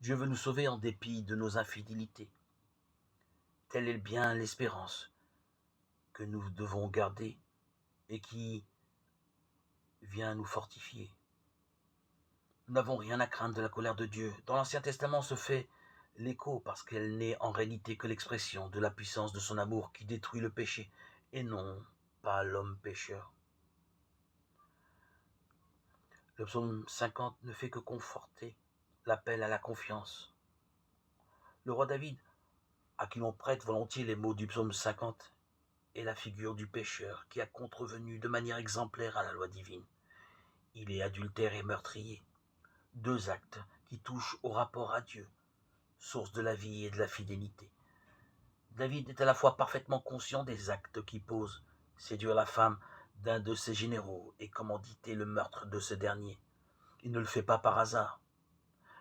Dieu veut nous sauver en dépit de nos infidélités. Telle est bien l'espérance que nous devons garder et qui vient nous fortifier. Nous n'avons rien à craindre de la colère de Dieu. Dans l'Ancien Testament se fait l'écho parce qu'elle n'est en réalité que l'expression de la puissance de son amour qui détruit le péché et non pas l'homme pécheur. Le psaume 50 ne fait que conforter l'appel à la confiance. Le roi David, à qui l'on prête volontiers les mots du psaume 50, est la figure du pécheur qui a contrevenu de manière exemplaire à la loi divine. Il est adultère et meurtrier, deux actes qui touchent au rapport à Dieu, source de la vie et de la fidélité. David est à la fois parfaitement conscient des actes qui posent, séduire la femme d'un de ses généraux et commanditer le meurtre de ce dernier. Il ne le fait pas par hasard.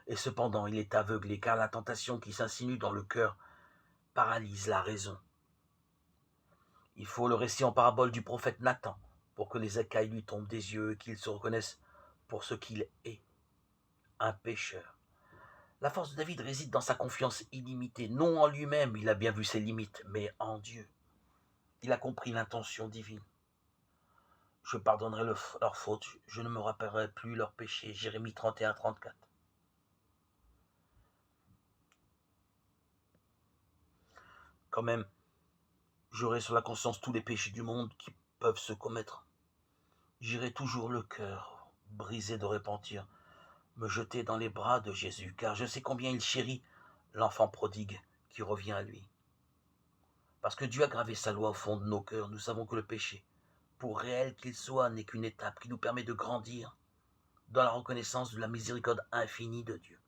Et cependant, il est aveuglé car la tentation qui s'insinue dans le cœur paralyse la raison. Il faut le récit en parabole du prophète Nathan pour que les écailles lui tombent des yeux et qu'il se reconnaisse pour ce qu'il est, un pécheur. La force de David réside dans sa confiance illimitée. Non en lui-même, il a bien vu ses limites, mais en Dieu. Il a compris l'intention divine. Je pardonnerai leurs fautes, je ne me rappellerai plus leurs péchés. Jérémie 31-34. Quand même, j'aurai sur la conscience tous les péchés du monde qui peuvent se commettre. J'irai toujours le cœur brisé de repentir, me jeter dans les bras de Jésus, car je sais combien il chérit l'enfant prodigue qui revient à lui. Parce que Dieu a gravé sa loi au fond de nos cœurs, nous savons que le péché, pour réel qu'il soit, n'est qu'une étape qui nous permet de grandir dans la reconnaissance de la miséricorde infinie de Dieu.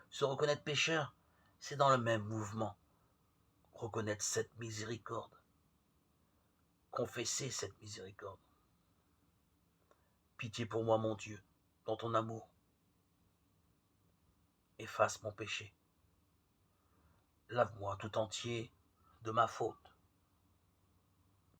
Se reconnaître pécheur, c'est dans le même mouvement reconnaître cette miséricorde, confesser cette miséricorde. Pitié pour moi, mon Dieu, dans ton amour, efface mon péché. Lave-moi tout entier de ma faute.